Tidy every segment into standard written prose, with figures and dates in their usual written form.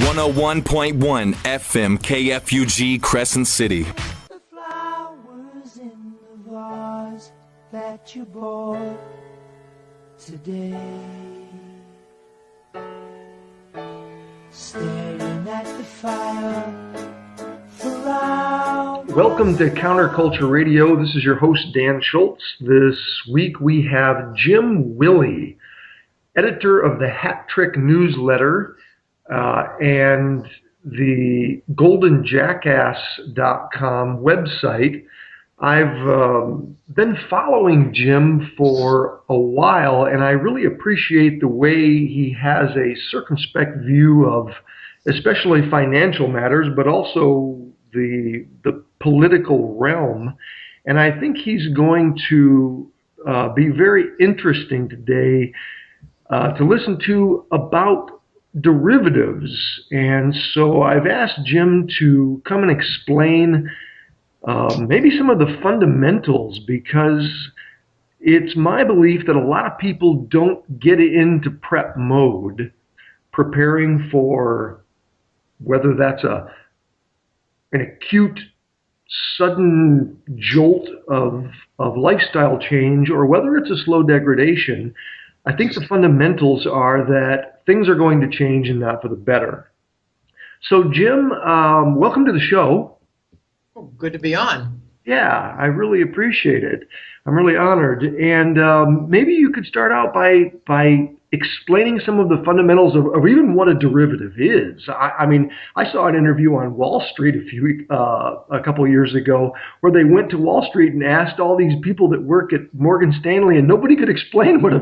101.1 FM KFUG Crescent City. The flowers in the vase that you bought today, staring at the fire for hours. Welcome to Counterculture Radio. This is your host, Dan Schultz. This week we have Jim Willie, editor of the Hat Trick newsletter and the goldenjackass.com website. I've been following Jim for a while, and I really appreciate the way he has a circumspect view of especially financial matters, but also the political realm. And I think he's going to be very interesting today to listen to about derivatives. And so I've asked Jim to come and explain maybe some of the fundamentals, because it's my belief that a lot of people don't get into prep mode, preparing for whether that's an acute, sudden jolt of lifestyle change or whether it's a slow degradation. I think the fundamentals are that things are going to change and not for the better. So, Jim, welcome to the show. Oh, good to be on. Yeah, I really appreciate it. I'm really honored. And maybe you could start out by explaining some of the fundamentals of even what a derivative is. I mean, I saw an interview on Wall Street a couple of years ago where they went to Wall Street and asked all these people that work at Morgan Stanley, and nobody could explain what a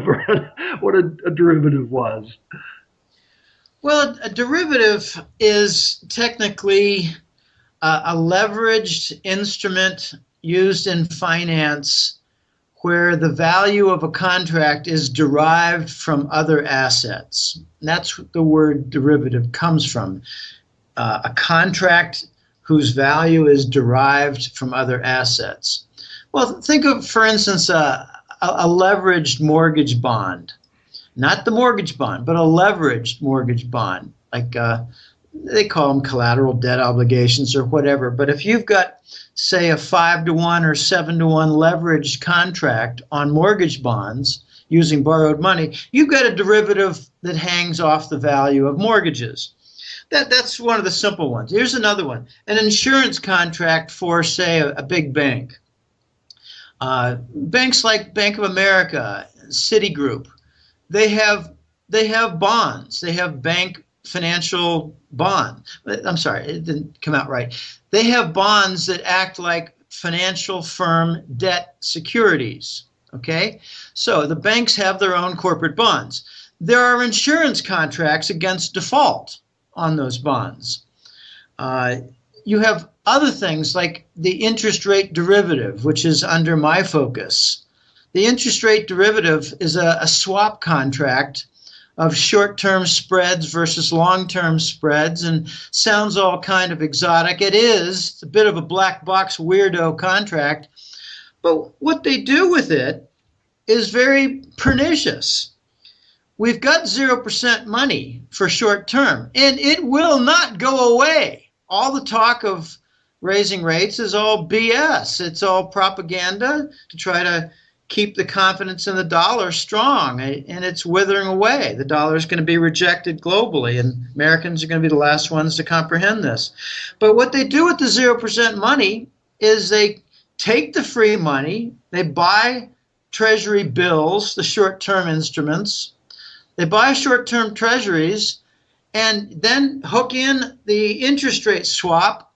derivative was. Well, a derivative is technically a leveraged instrument used in finance where the value of a contract is derived from other assets. And that's what the word derivative comes from. A contract whose value is derived from other assets. Well, think of, for instance, a leveraged mortgage bond. Not the mortgage bond, but a leveraged mortgage bond. Like they call them collateral debt obligations or whatever. But if you've got, say, a 5-to-1 or 7-to-1 leveraged contract on mortgage bonds using borrowed money, you've got a derivative that hangs off the value of mortgages. That's one of the simple ones. Here's another one. An insurance contract for, say, a big bank. Banks like Bank of America, Citigroup, they have bonds. They have bank financial bond. I'm sorry, it didn't come out right. They have bonds that act like financial firm debt securities, okay? So the banks have their own corporate bonds. There are insurance contracts against default on those bonds. You have other things like the interest rate derivative, which is under my focus. The interest rate derivative is a swap contract of short-term spreads versus long-term spreads, and sounds all kind of exotic. It is. It's a bit of a black box weirdo contract. But what they do with it is very pernicious. We've got 0% money for short-term, and it will not go away. All the talk of raising rates is all BS. It's all propaganda to try to keep the confidence in the dollar strong, and it's withering away. The dollar is going to be rejected globally, and Americans are going to be the last ones to comprehend this. But what they do with the 0% money is they take the free money, they buy treasury bills, the short-term instruments, they buy short-term treasuries, and then hook in the interest rate swap,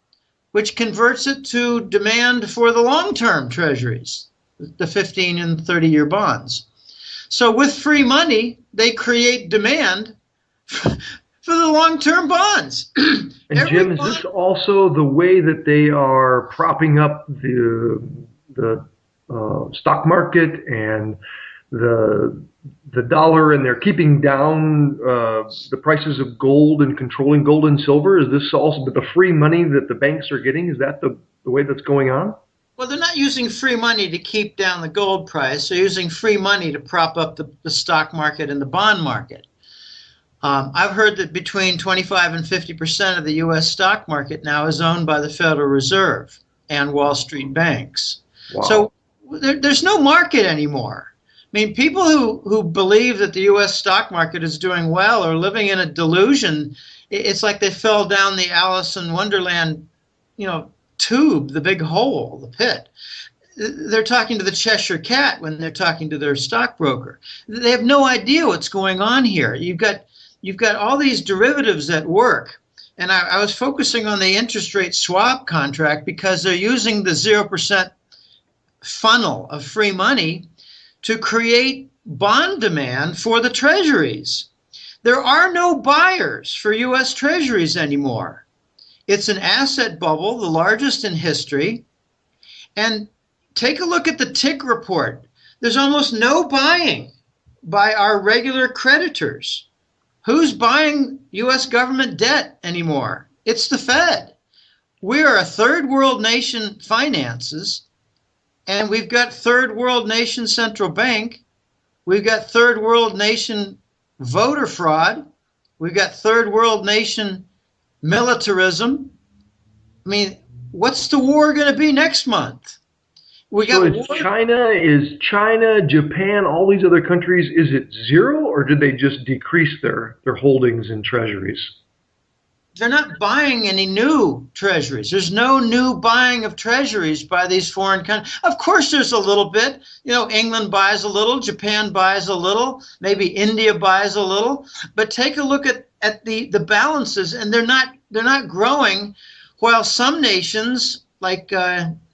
which converts it to demand for the long-term treasuries, the 15 and 30-year bonds. So with free money, they create demand for the long-term bonds. And Jim, is this also the way that they are propping up the stock market and the dollar, and they're keeping down the prices of gold and controlling gold and silver? Is this also the free money that the banks are getting? Is that the way that's going on? Well, they're not using free money to keep down the gold price. They're using free money to prop up the stock market and the bond market. I've heard that between 25 and 50% of the U.S. stock market now is owned by the Federal Reserve and Wall Street banks. Wow. So there's no market anymore. I mean, people who believe that the U.S. stock market is doing well are living in a delusion. It's like they fell down the Alice in Wonderland, tube, the big hole, the pit. They're talking to the Cheshire Cat when they're talking to their stockbroker. They have no idea what's going on here. You've got all these derivatives at work. And I was focusing on the interest rate swap contract because they're using the 0% funnel of free money to create bond demand for the treasuries. There are no buyers for U.S. treasuries anymore. It's an asset bubble, the largest in history. And take a look at the tick report. There's almost no buying by our regular creditors. Who's buying U.S. government debt anymore? It's the Fed. We are a third world nation finances, and we've got third world nation central bank. We've got third world nation voter fraud. We've got third world nation militarism. I mean, what's the war going to be next month? So is China, Japan, all these other countries, is it zero, or did they just decrease their holdings in treasuries? They're not buying any new treasuries. There's no new buying of treasuries by these foreign countries. Of course, there's a little bit. England buys a little, Japan buys a little, maybe India buys a little. But take a look at the balances, and they're not growing, while some nations like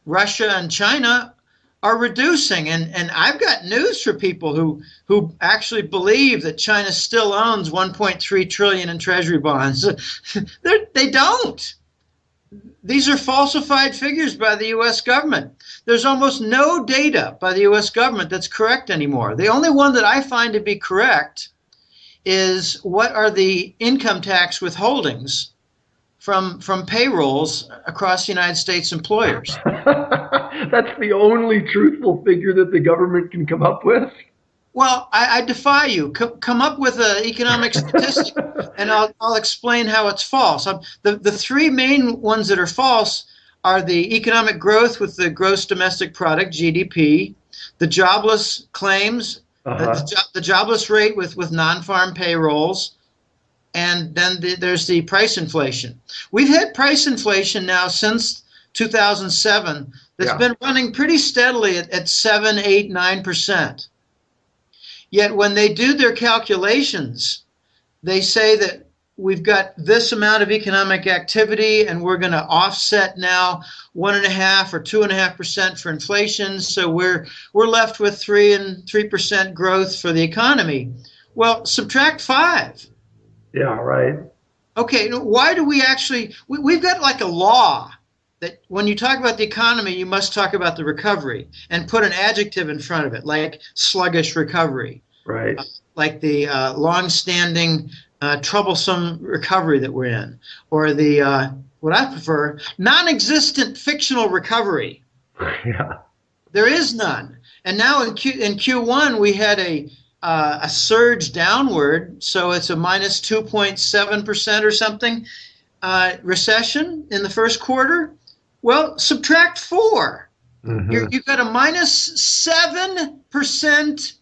Russia and China are reducing. And I've got news for people who actually believe that China still owns 1.3 trillion in treasury bonds. They don't. These are falsified figures by the U.S. government. There's almost no data by the U.S. government that's correct anymore. The only one that I find to be correct is what are the income tax withholdings from payrolls across the United States employers. That's the only truthful figure that the government can come up with? Well, I defy you. Come up with an economic statistic, and I'll explain how it's false. The three main ones that are false are the economic growth with the gross domestic product, GDP, the jobless claims, the jobless rate with non-farm payrolls, and then there's the price inflation. We've had price inflation now since 2007 that's been running pretty steadily at 7, 8, 9%. Yet when they do their calculations, they say that we've got this amount of economic activity and we're going to offset now 1.5 or 2.5% for inflation. So we're left with 3% growth for the economy. Well, subtract 5. Yeah, right. Okay, why do we actually, we've got like a law that when you talk about the economy, you must talk about the recovery and put an adjective in front of it, like sluggish recovery. Right. Like the long-standing, troublesome recovery that we're in, or the, what I prefer, non-existent fictional recovery. Yeah. There is none. And now in Q1, we had a surge downward, so it's a minus 2.7% or something recession in the first quarter. Well, subtract 4. Mm-hmm. You've got a minus 7%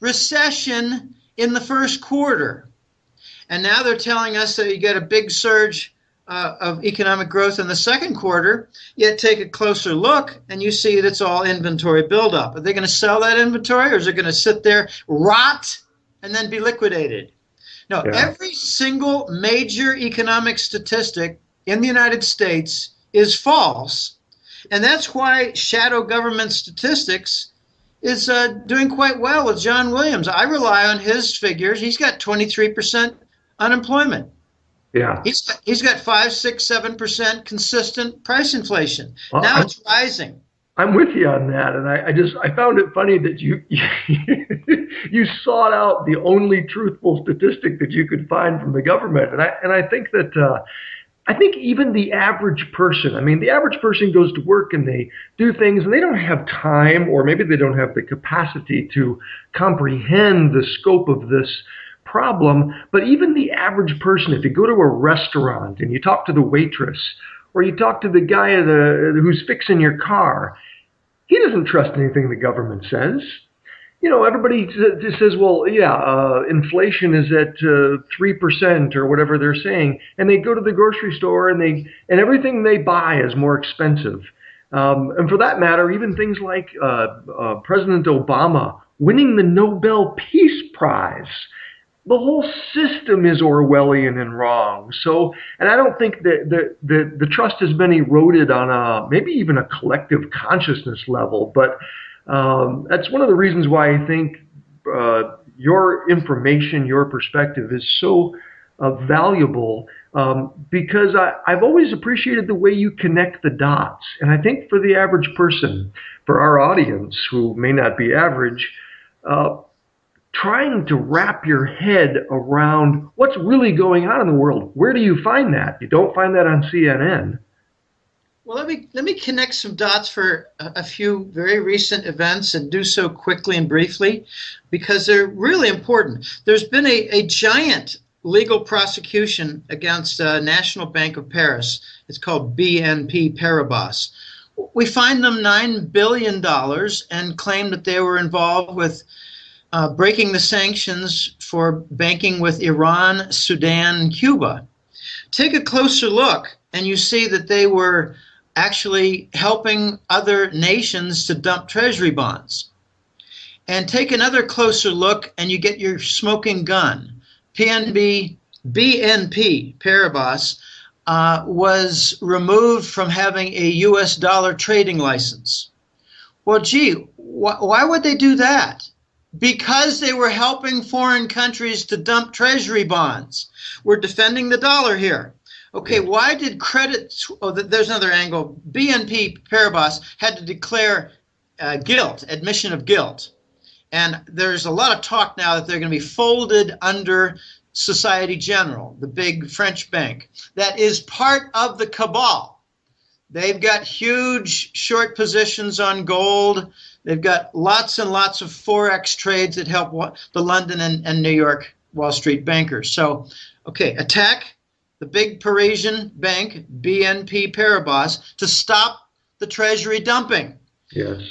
recession in the first quarter. And now they're telling us that you get a big surge of economic growth in the second quarter, yet take a closer look and you see that it's all inventory buildup. Are they going to sell that inventory, or is it going to sit there, rot, and then be liquidated? No, every single major economic statistic in the United States is false. And that's why shadow government statistics is doing quite well with John Williams. I rely on his figures. He's got 23% unemployment. Yeah. He's got 5, 6, 7% consistent price inflation. Well, now it's rising. I'm with you on that, and I found it funny that you you sought out the only truthful statistic that you could find from the government, and I think that I think even the average person, I mean, the average person goes to work and they do things and they don't have time, or maybe they don't have the capacity to comprehend the scope of this problem. But even the average person, if you go to a restaurant and you talk to the waitress or you talk to the guy who's fixing your car, he doesn't trust anything the government says. Everybody says, well, yeah, inflation is at 3% or whatever they're saying, and they go to the grocery store and everything they buy is more expensive. And for that matter, even things like President Obama winning the Nobel Peace Prize. The whole system is Orwellian and wrong. So, and I don't think that the trust has been eroded on maybe even a collective consciousness level, but that's one of the reasons why I think your information, your perspective is so valuable, because I've always appreciated the way you connect the dots. And I think for the average person, for our audience who may not be average, trying to wrap your head around what's really going on in the world. Where do you find that? You don't find that on CNN. Well, let me connect some dots for a few very recent events and do so quickly and briefly because they're really important. There's been a giant legal prosecution against National Bank of Paris. It's called BNP Paribas. We fined them $9 billion and claimed that they were involved with breaking the sanctions for banking with Iran, Sudan, and Cuba. Take a closer look and you see that they were actually helping other nations to dump treasury bonds. And take another closer look and you get your smoking gun. BNP Paribas was removed from having a US dollar trading license. Well, gee, why would they do that? Because they were helping foreign countries to dump treasury bonds. We're defending the dollar here. Okay, why did there's another angle. BNP Paribas had to declare admission of guilt. And there's a lot of talk now that they're going to be folded under Societe Generale, the big French bank. That is part of the cabal. They've got huge short positions on gold. They've got lots and lots of Forex trades that help the London and New York Wall Street bankers. So, okay, attack the big Parisian bank, BNP Paribas, to stop the treasury dumping. Yes.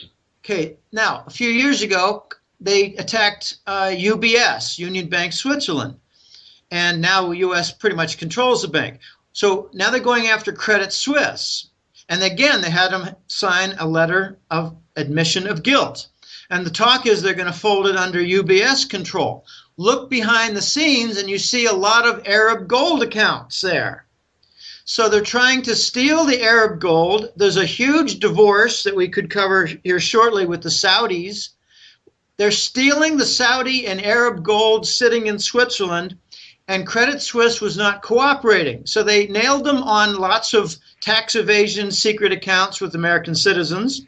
Okay, now, a few years ago, they attacked UBS, Union Bank Switzerland. And now the U.S. pretty much controls the bank. So now they're going after Credit Suisse. And again, they had them sign a letter of admission of guilt. And the talk is they're going to fold it under UBS control. Look behind the scenes and you see a lot of Arab gold accounts there. So they're trying to steal the Arab gold. There's a huge divorce that we could cover here shortly with the Saudis. They're stealing the Saudi and Arab gold sitting in Switzerland, and Credit Suisse was not cooperating. So they nailed them on lots of tax evasion secret accounts with American citizens.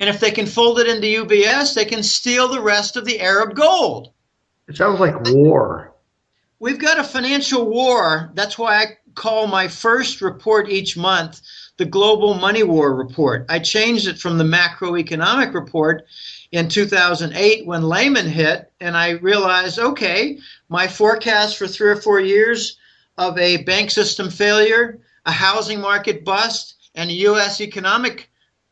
And if they can fold it into UBS, they can steal the rest of the Arab gold. It sounds like war. We've got a financial war. That's why I call my first report each month the Global Money War Report. I changed it from the macroeconomic report in 2008 when Lehman hit, and I realized, okay, my forecast for 3 or 4 years of a bank system failure, a housing market bust, and a U.S. economic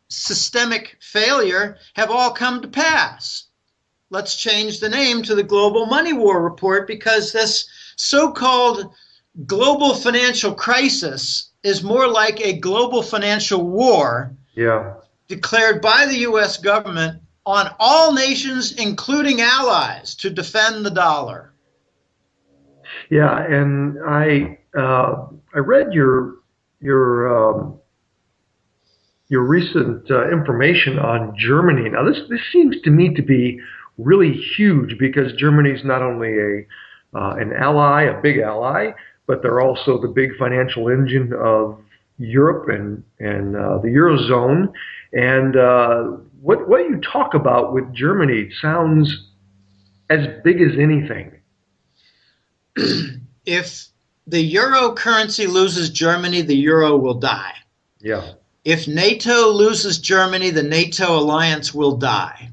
systemic failure have all come to pass. Let's change the name to the Global Money War Report because this so-called global financial crisis is more like a global financial war declared by the U.S. government on all nations, including allies, to defend the dollar. Yeah, and I read your recent information on Germany. Now, this seems to me to be really huge because Germany is not only an ally, a big ally, but they're also the big financial engine of Europe and the Eurozone. And what you talk about with Germany sounds as big as anything. If the euro currency loses Germany, the euro will die. Yeah. If NATO loses Germany, the NATO alliance will die.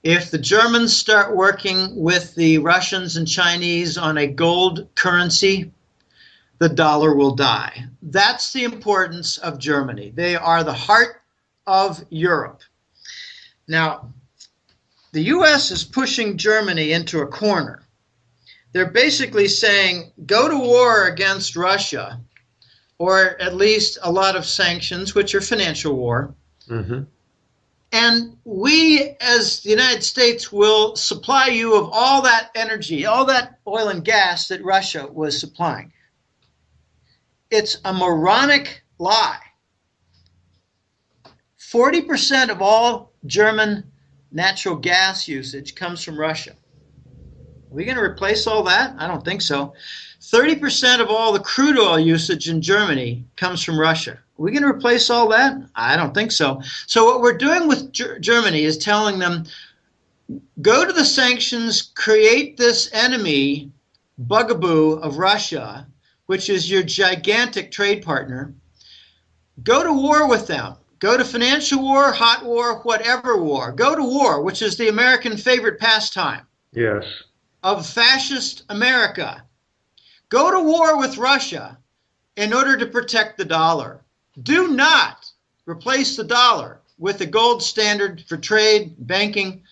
If the Germans start working with the Russians and Chinese on a gold currency, the dollar will die. That's the importance of Germany. They are the heart of Europe. Now, the U.S. is pushing Germany into a corner. They're basically saying, go to war against Russia, or at least a lot of sanctions, which are financial war. Mm-hmm. And we, as the United States, will supply you of all that energy, all that oil and gas that Russia was supplying. It's a moronic lie. 40% of all German natural gas usage comes from Russia. Are we going to replace all that? I don't think so. 30% of all the crude oil usage in Germany comes from Russia. Are we going to replace all that? I don't think so. So what we're doing with Germany is telling them, go to the sanctions, create this enemy, bugaboo of Russia, which is your gigantic trade partner. Go to war with them. Go to financial war, hot war, whatever war. Go to war, which is the American favorite pastime. Yes. Of fascist America. Go to war with Russia in order to protect the dollar. Do not replace the dollar with the gold standard for trade, banking,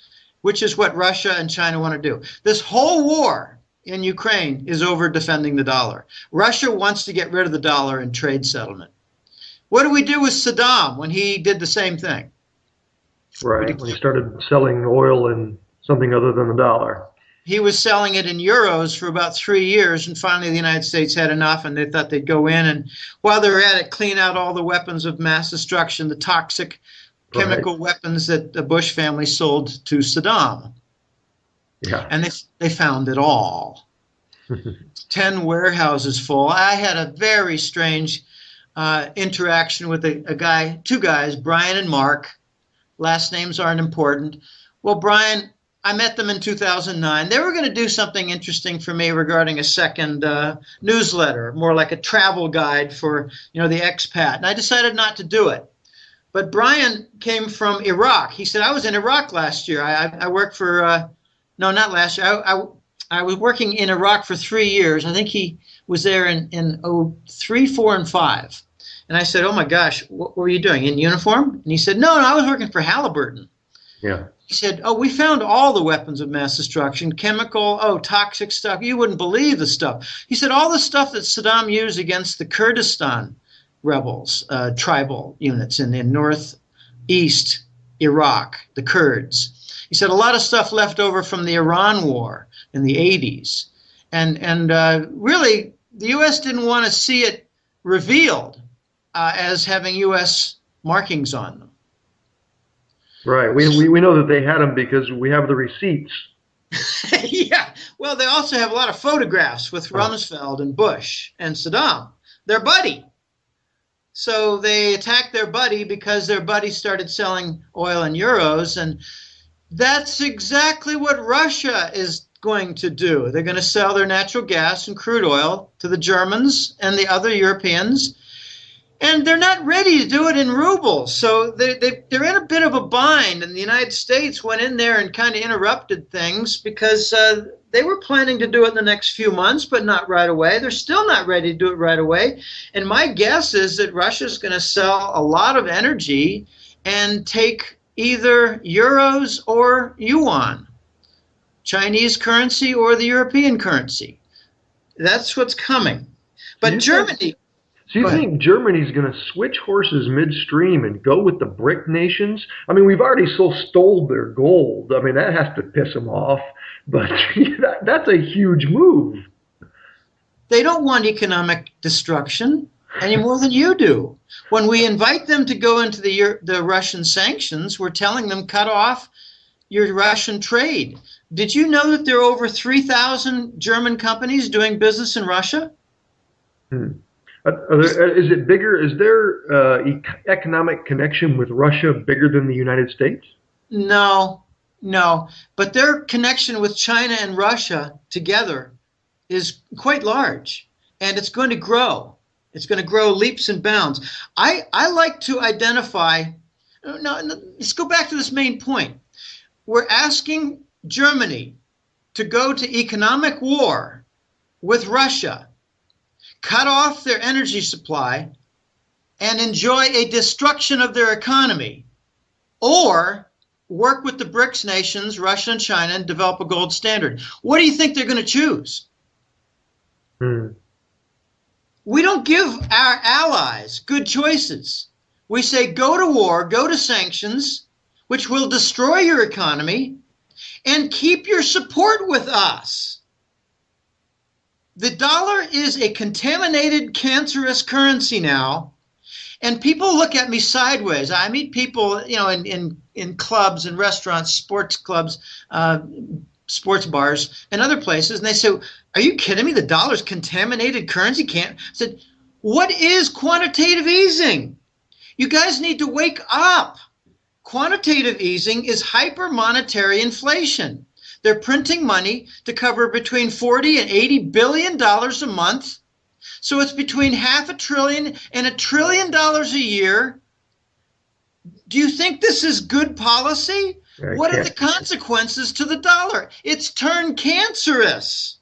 which is what Russia and China want to do. This whole war in Ukraine is over defending the dollar. Russia wants to get rid of the dollar in trade settlement. What do we do with Saddam when he did the same thing? Right, when he started selling oil in something other than the dollar. He was selling it in euros for about 3 years, and finally the United States had enough, and they thought they'd go in, and while they were at it, clean out all the weapons of mass destruction, the toxic chemical weapons that the Bush family sold to Saddam. Yeah. And they found it all. 10 warehouses full. I had a very strange interaction with two guys, Brian and Mark. Last names aren't important. Well, Brian, I met them in 2009. They were going to do something interesting for me regarding a second newsletter, more like a travel guide for, the expat. And I decided not to do it. But Brian came from Iraq. He said, I was in Iraq last year. I worked for, no, not last year. I was working in Iraq for 3 years. I think he was there in 03, 4, and 5. And I said, oh my gosh, what were you doing, in uniform? And he said, no, I was working for Halliburton. Yeah. He said, oh, we found all the weapons of mass destruction, chemical, toxic stuff. You wouldn't believe the stuff. He said, all the stuff that Saddam used against the Kurdistan rebels, tribal units in northeast Iraq, the Kurds. He said a lot of stuff left over from the Iran war in the 80s. And really, the U.S. didn't want to see it revealed as having U.S. markings on them. Right. We know that they had them because we have the receipts. Yeah. Well, they also have a lot of photographs with Rumsfeld and Bush and Saddam, their buddy. So they attacked their buddy because their buddy started selling oil in euros. And that's exactly what Russia is going to do. They're going to sell their natural gas and crude oil to the Germans and the other Europeans. And they're not ready to do it in rubles. So they're in a bit of a bind. And the United States went in there and kind of interrupted things because they were planning to do it in the next few months, but not right away. They're still not ready to do it right away. And my guess is that Russia's going to sell a lot of energy and take either euros or yuan, Chinese currency or the European currency. That's what's coming. But Germany... So you think Germany's going to switch horses midstream and go with the BRIC nations? I mean, we've already stole their gold. I mean, that has to piss them off. But that's a huge move. They don't want economic destruction any more than you do. When we invite them to go into the Russian sanctions, we're telling them cut off your Russian trade. Did you know that there are over 3,000 German companies doing business in Russia? Is it bigger? Is their economic connection with Russia bigger than the United States? No. But their connection with China and Russia together is quite large, and it's going to grow. It's going to grow leaps and bounds. I like to identify. No, let's go back to this main point. we're asking Germany to go to economic war with Russia, cut off their energy supply, and enjoy a destruction of their economy, or work with the BRICS nations, Russia and China, and develop a gold standard. What do you think they're going to choose? We don't give our allies good choices. We say, go to war, go to sanctions, which will destroy your economy, and keep your support with us. The dollar is a contaminated, cancerous currency now, and people look at me sideways. I meet people, in clubs and restaurants, sports clubs, sports bars, and other places, and they say, "Are you kidding me? The dollar's contaminated currency." I said, "What is quantitative easing? You guys need to wake up. Quantitative easing is hyper-monetary inflation. They're printing money to cover between $40 and $80 billion a month. So it's between $500 billion and $1 trillion a year. Do you think this is good policy? What are the consequences to the dollar? It's turned cancerous."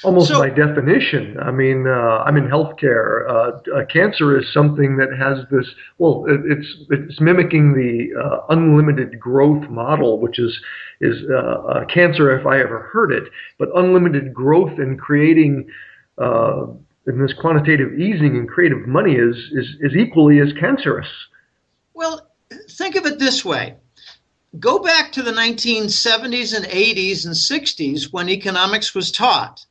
Almost by definition. I mean, I'm in healthcare. Cancer is something that has this. Well, it's mimicking the unlimited growth model, which is cancer if I ever heard it. But unlimited growth and creating in this quantitative easing and creative money is equally as cancerous. Well, think of it this way. Go back to the 1970s and 80s and 60s when economics was taught.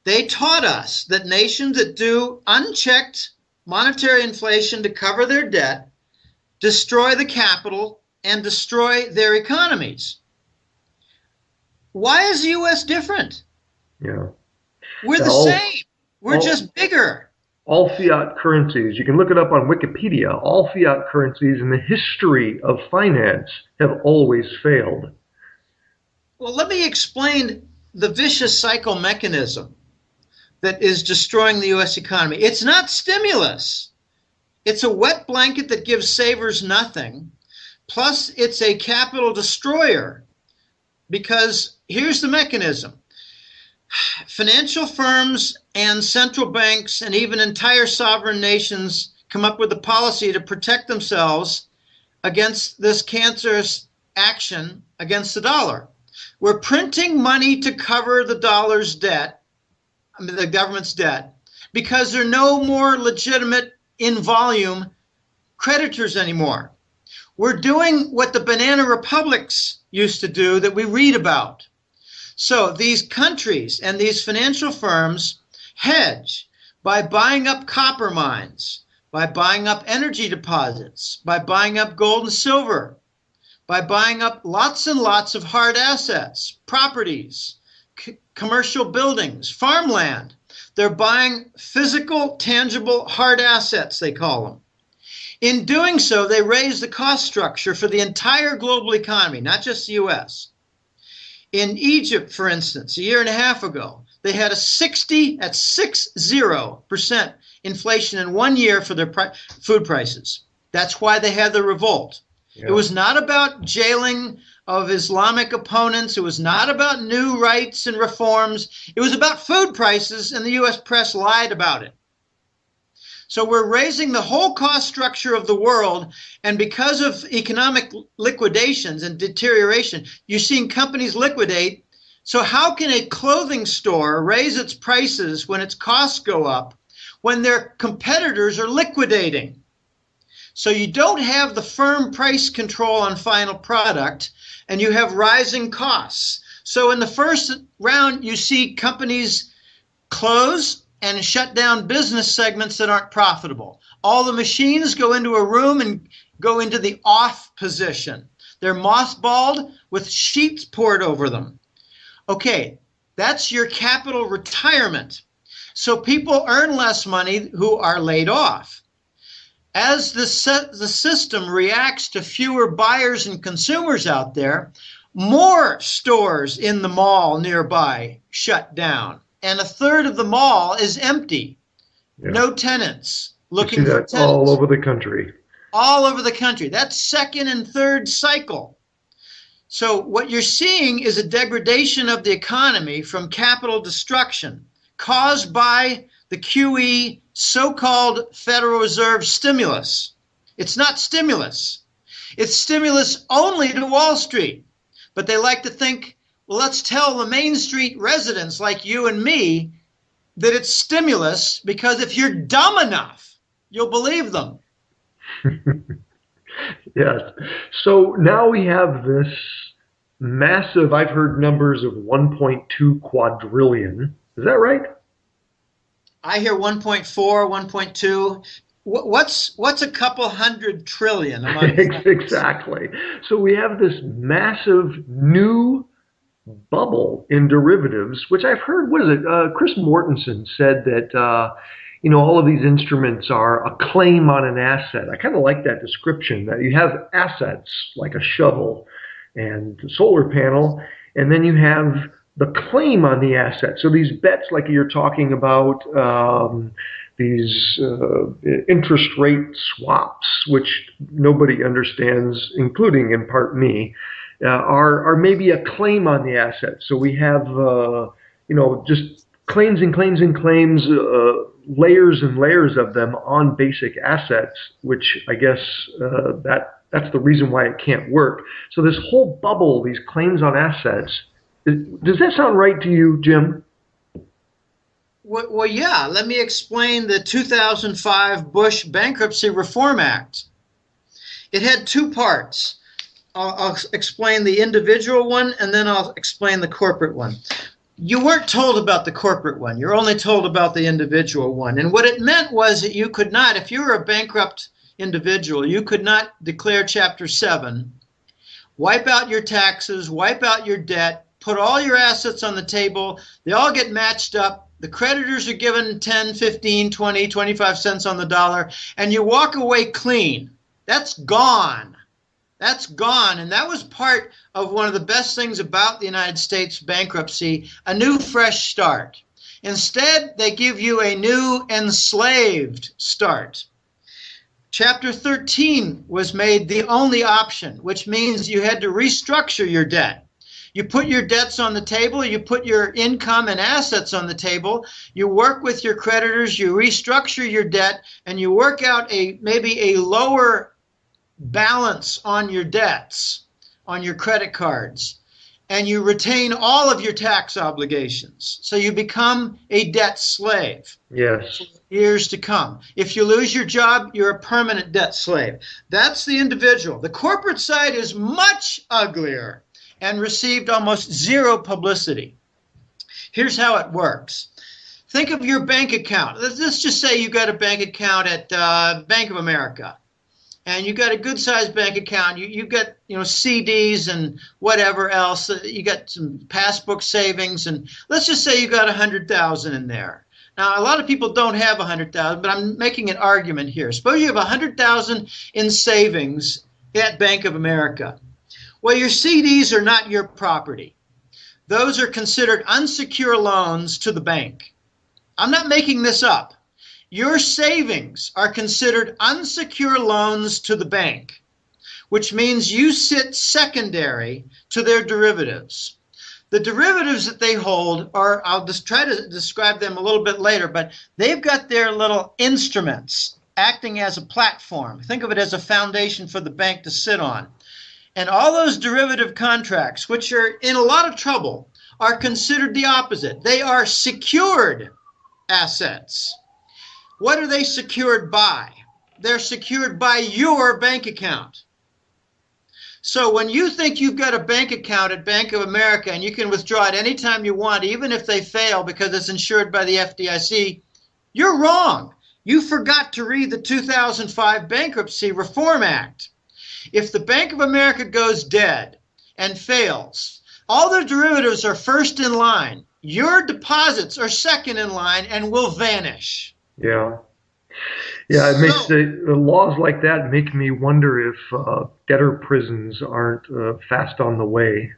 They taught us that nations that do unchecked monetary inflation to cover their debt destroy the capital and destroy their economies. Why is the U.S. different? Yeah. We're the same. We're just bigger. All fiat currencies, you can look it up on Wikipedia, all fiat currencies in the history of finance have always failed. Well, let me explain the vicious cycle mechanism that is destroying the U.S. economy. It's not stimulus. It's a wet blanket that gives savers nothing. Plus, it's a capital destroyer. Because here's the mechanism. Financial firms and central banks and even entire sovereign nations come up with a policy to protect themselves against this cancerous action against the dollar. We're printing money to cover the dollar's debt, the government's debt, because there are no more legitimate in volume creditors anymore. We're doing what the banana republics used to do that we read about. So these countries and these financial firms hedge by buying up copper mines, by buying up energy deposits, by buying up gold and silver, by buying up lots and lots of hard assets, properties, commercial buildings, farmland. They're buying physical, tangible, hard assets, they call them. In doing so, they raise the cost structure for the entire global economy, not just the U.S. In Egypt, for instance, a year and a half ago, they had a 60% inflation in 1 year for their food prices. That's why they had the revolt. Yeah. It was not about jailing of Islamic opponents. It was not about new rights and reforms. It was about food prices, and the U.S. press lied about it. So we're raising the whole cost structure of the world, and because of economic liquidations and deterioration, you're seeing companies liquidate. So how can a clothing store raise its prices when its costs go up when their competitors are liquidating? So you don't have the firm price control on final product, and you have rising costs. So in the first round, you see companies close and shut down business segments that aren't profitable. All the machines go into a room and go into the off position. They're mothballed with sheets poured over them. Okay, that's your capital retirement. So people earn less money who are laid off. As the system reacts to fewer buyers and consumers out there, more stores in the mall nearby shut down. And a third of the mall is empty. Yeah. No tenants looking for tenants. All over the country. All over the country. That's second and third cycle. So what you're seeing is a degradation of the economy from capital destruction caused by the QE so-called Federal Reserve stimulus. It's not stimulus. It's stimulus only to Wall Street. But they like to think, well, let's tell the Main Street residents like you and me that it's stimulus, because if you're dumb enough, you'll believe them. Yes. So now we have this massive, I've heard numbers of 1.2 quadrillion. Is that right? I hear 1.4, 1.2. What's a couple hundred trillion among Exactly. So we have this massive new bubble in derivatives, which I've heard, what is it? Chris Mortensen said that, all of these instruments are a claim on an asset. I kind of like that description, that you have assets like a shovel and a solar panel, and then you have the claim on the asset. So these bets, like you're talking about, these interest rate swaps, which nobody understands, including in part me, are maybe a claim on the asset. So we have, just claims and claims and claims, layers and layers of them on basic assets, which I guess that's the reason why it can't work. So this whole bubble, these claims on assets, does that sound right to you, Jim? Well, yeah. Let me explain the 2005 Bush Bankruptcy Reform Act. It had two parts. I'll explain the individual one, and then I'll explain the corporate one. You weren't told about the corporate one. You're only told about the individual one. And what it meant was that you could not, if you were a bankrupt individual, you could not declare Chapter 7, wipe out your taxes, wipe out your debt, put all your assets on the table. They all get matched up. The creditors are given 10, 15, 20, 25 cents on the dollar, and you walk away clean. That's gone. That's gone. And that was part of one of the best things about the United States bankruptcy, a new fresh start. Instead, they give you a new enslaved start. Chapter 13 was made the only option, which means you had to restructure your debt. You put your debts on the table, you put your income and assets on the table, you work with your creditors, you restructure your debt, and you work out maybe a lower balance on your debts, on your credit cards, and you retain all of your tax obligations. So you become a debt slave. Yes. For years to come. If you lose your job, you're a permanent debt slave. That's the individual. The corporate side is much uglier and received almost zero publicity. Here's how it works. Think of your bank account. Let's just say you got a bank account at Bank of America. And you got a good-sized bank account. You got CDs and whatever else. You got some passbook savings, and let's just say you got $100,000 in there. Now, a lot of people don't have $100,000, but I'm making an argument here. Suppose you have $100,000 in savings at Bank of America. Well, your CDs are not your property. Those are considered unsecured loans to the bank. I'm not making this up. Your savings are considered unsecured loans to the bank, which means you sit secondary to their derivatives. The derivatives that they hold are, I'll just try to describe them a little bit later, but they've got their little instruments acting as a platform. Think of it as a foundation for the bank to sit on. And all those derivative contracts, which are in a lot of trouble, are considered the opposite. They are secured assets. What are they secured by? They're secured by your bank account. So when you think you've got a bank account at Bank of America and you can withdraw it anytime you want, even if they fail because it's insured by the FDIC, you're wrong. You forgot to read the 2005 Bankruptcy Reform Act. If the Bank of America goes dead and fails, all their derivatives are first in line. Your deposits are second in line and will vanish. Yeah. Yeah, it makes the laws like that make me wonder if debtor prisons aren't fast on the way.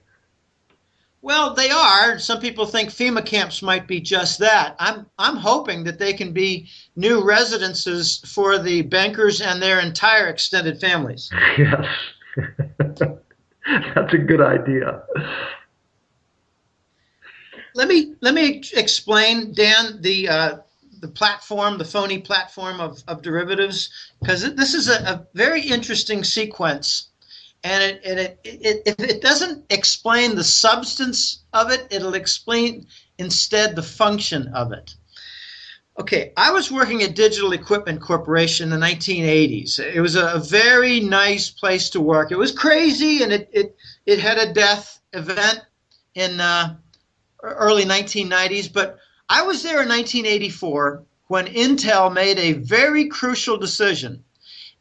Well, they are. Some people think FEMA camps might be just that. I'm hoping that they can be new residences for the bankers and their entire extended families. Yes. That's a good idea. Let me explain, Dan, the platform, the phony platform of derivatives, because this is a very interesting sequence, and if it doesn't explain the substance of it, it'll explain instead the function of it. Okay, I was working at Digital Equipment Corporation in the 1980s. It was a very nice place to work. It was crazy, and it had a death event in early 1990s, but I was there in 1984 when Intel made a very crucial decision.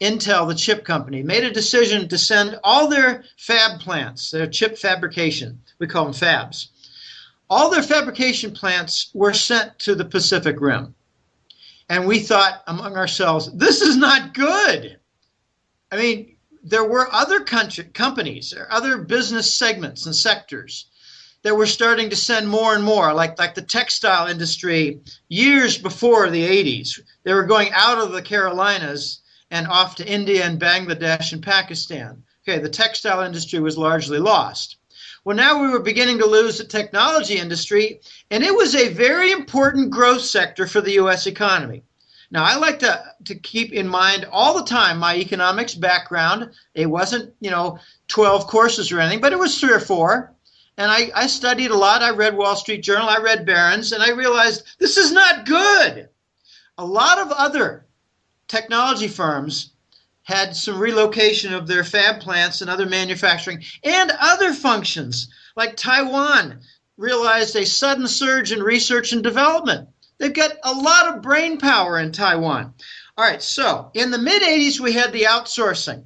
Intel, the chip company, made a decision to send all their fab plants, their chip fabrication, we call them fabs, all their fabrication plants were sent to the Pacific Rim. And we thought among ourselves, this is not good. I mean, there were other companies, or other business segments and sectors that were starting to send more and more, like the textile industry years before the 80s. They were going out of the Carolinas and off to India and Bangladesh and Pakistan. Okay, the textile industry was largely lost. Well, now we were beginning to lose the technology industry, and it was a very important growth sector for the U.S. economy. Now, I like to keep in mind all the time my economics background. It wasn't, 12 courses or anything, but it was 3 or 4. And I studied a lot. I read Wall Street Journal. I read Barron's, and I realized this is not good. A lot of other technology firms had some relocation of their fab plants and other manufacturing and other functions, like Taiwan realized a sudden surge in research and development. They've got a lot of brain power in Taiwan. All right, so in the mid-'80s, we had the outsourcing,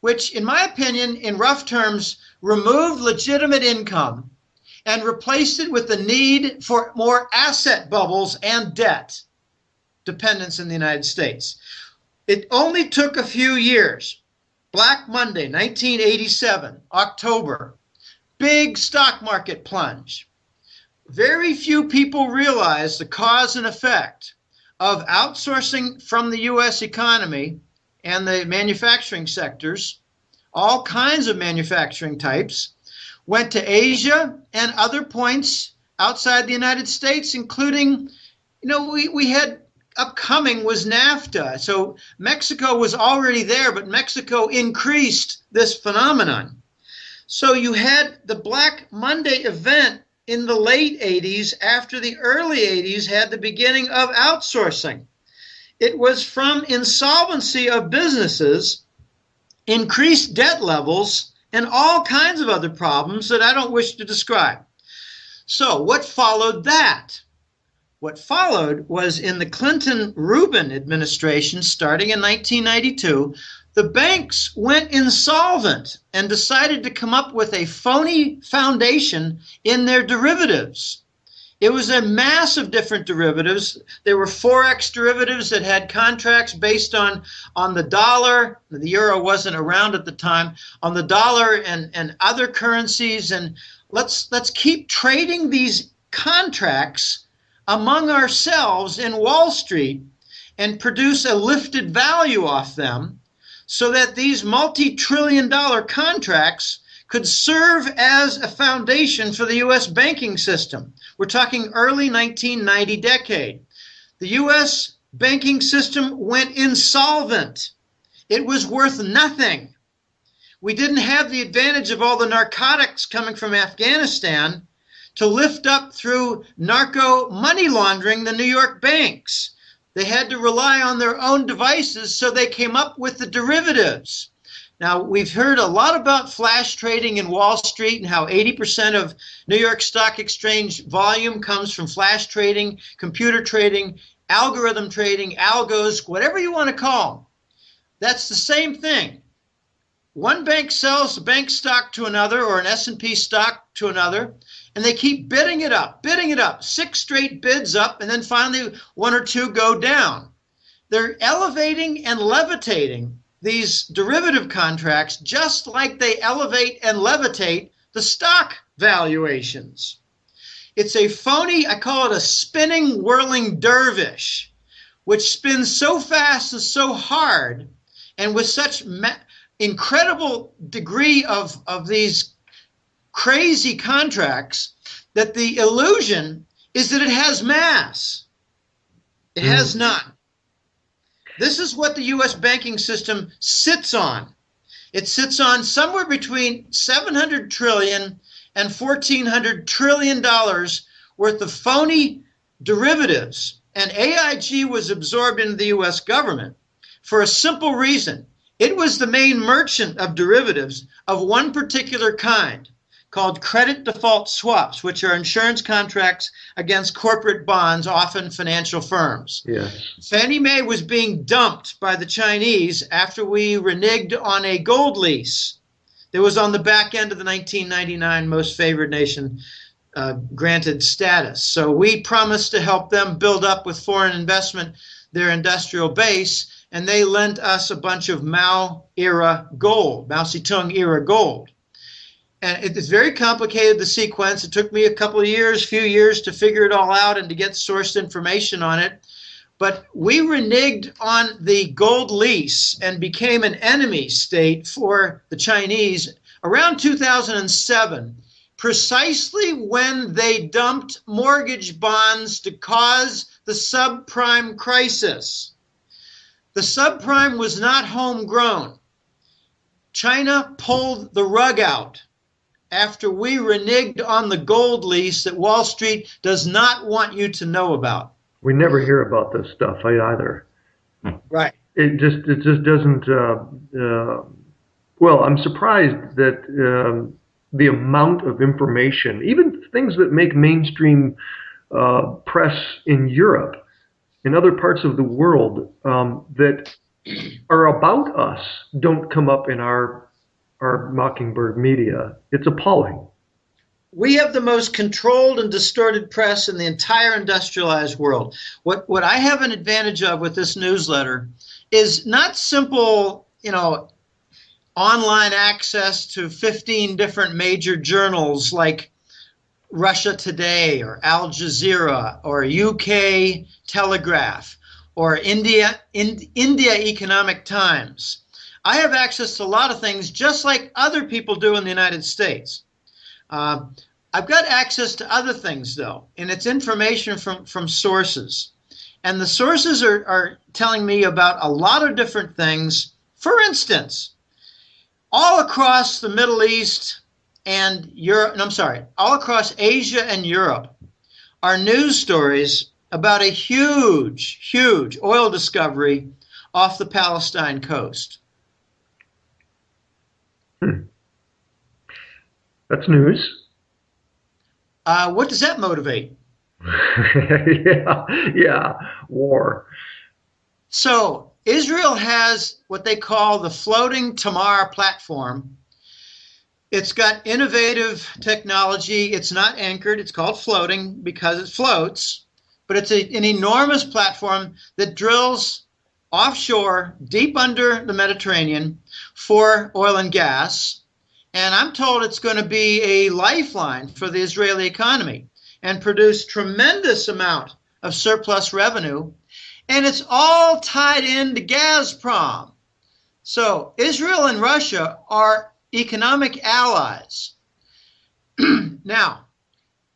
which, in my opinion, in rough terms, removed legitimate income and replaced it with the need for more asset bubbles and debt dependence in the United States. It only took a few years. Black Monday, 1987, October, big stock market plunge. Very few people realize the cause and effect of outsourcing from the U.S. economy and the manufacturing sectors. All kinds of manufacturing types went to Asia and other points outside the United States, including, we had upcoming was NAFTA. So Mexico was already there, but Mexico increased this phenomenon. So you had the Black Monday event in the late 80s after the early 80s had the beginning of outsourcing. It was from insolvency of businesses, increased debt levels, and all kinds of other problems that I don't wish to describe. So what followed that? What followed was in the Clinton-Rubin administration, starting in 1992, the banks went insolvent and decided to come up with a phony foundation in their derivatives. It was a mass of different derivatives. There were Forex derivatives that had contracts based on the dollar. The euro wasn't around at the time. On the dollar and other currencies. And let's keep trading these contracts among ourselves in Wall Street and produce a lifted value off them so that these multi-trillion-dollar contracts could serve as a foundation for the U.S. banking system. We're talking early 1990 decade. The U.S. banking system went insolvent. It was worth nothing. We didn't have the advantage of all the narcotics coming from Afghanistan to lift up through narco money laundering the New York banks. They had to rely on their own devices, so they came up with the derivatives. Now, we've heard a lot about flash trading in Wall Street and how 80% of New York Stock Exchange volume comes from flash trading, computer trading, algorithm trading, algos, whatever you want to call them. That's the same thing. One bank sells a bank stock to another or an S&P stock to another, and they keep bidding it up, 6 straight bids up, and then finally 1 or 2 go down. They're elevating and levitating these derivative contracts just like they elevate and levitate the stock valuations. It's a phony, I call it a spinning, whirling dervish, which spins so fast and so hard and with such incredible degree of these crazy contracts that the illusion is that it has mass. It has none. This is what the U.S. banking system sits on. It sits on somewhere between $700 trillion and $1,400 trillion worth of phony derivatives. And AIG was absorbed into the U.S. government for a simple reason. It was the main merchant of derivatives of one particular kind called credit default swaps, which are insurance contracts against corporate bonds, often financial firms. Yes. Fannie Mae was being dumped by the Chinese after we reneged on a gold lease that was on the back end of the 1999 most favored nation granted status. So we promised to help them build up with foreign investment their industrial base, and they lent us a bunch of Mao-era gold, Mao Zedong-era gold. And it's very complicated, the sequence. It took me a couple of years, few years to figure it all out and to get sourced information on it. But we reneged on the gold lease and became an enemy state for the Chinese around 2007, precisely when they dumped mortgage bonds to cause the subprime crisis. The subprime was not homegrown. China pulled the rug out after we reneged on the gold lease that Wall Street does not want you to know about. We never hear about this stuff either. Right. It just doesn't. Well, I'm surprised that the amount of information, even things that make mainstream press in Europe, in other parts of the world, that are about us, don't come up in our Mockingbird media. It's appalling. We have the most controlled and distorted press in the entire industrialized world. What I have an advantage of with this newsletter is not simple, online access to 15 different major journals like Russia Today or Al Jazeera or UK Telegraph or India Economic Times. I have access to a lot of things just like other people do in the United States. I've got access to other things, though, and it's information from sources. And the sources are telling me about a lot of different things. For instance, all across the Middle East and Europe, all across Asia and Europe are news stories about a huge, huge oil discovery off the Palestine coast. That's news. What does that motivate? yeah, war. So Israel has what they call the floating Tamar platform. It's got innovative technology. It's not anchored. It's called floating because it floats. But it's an enormous platform that drills offshore, deep under the Mediterranean, for oil and gas. And I'm told it's going to be a lifeline for the Israeli economy and produce tremendous amount of surplus revenue. And it's all tied into Gazprom. So Israel and Russia are economic allies. Now,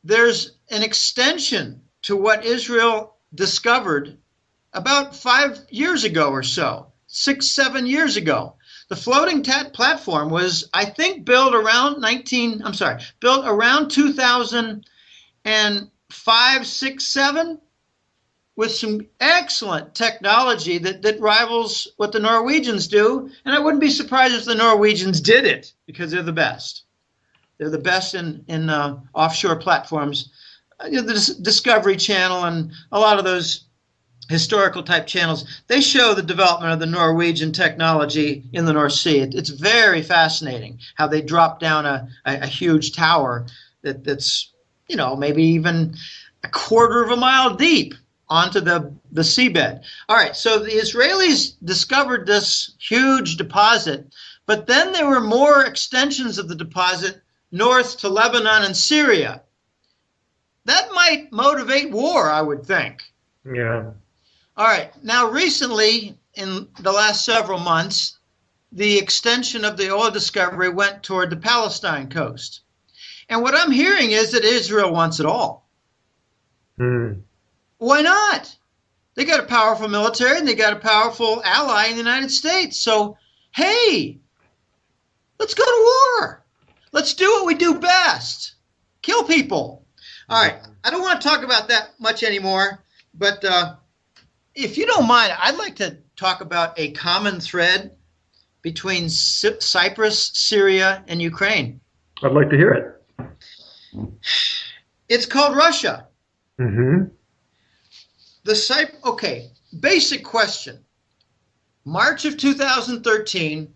there's an extension to what Israel discovered about 5 years ago or so, 6-7 years ago. The floating platform was, I think, built around 2005, 6, 7, with some excellent technology that rivals what the Norwegians do. And I wouldn't be surprised if the Norwegians did it, because they're the best. They're the best in offshore platforms. The Discovery Channel and a lot of those historical type channels, they show the development of the Norwegian technology in the North Sea. It's very fascinating how they drop down a huge tower that's maybe even a quarter of a mile deep onto the seabed. All right, so the Israelis discovered this huge deposit, but then there were more extensions of the deposit north to Lebanon and Syria. That might motivate war, I would think. Yeah. All right. Now, recently, in the last several months, the extension of the oil discovery went toward the Palestine coast. And what I'm hearing is that Israel wants it all. Why not? They got a powerful military and they got a powerful ally in the United States. So, hey, let's go to war. Let's do what we do best. Kill people. All right. I don't want to talk about that much anymore, but if you don't mind, I'd like to talk about a common thread between Cyprus, Syria, and Ukraine. I'd like to hear it. It's called Russia. Mm-hmm. Okay, basic question. March of 2013,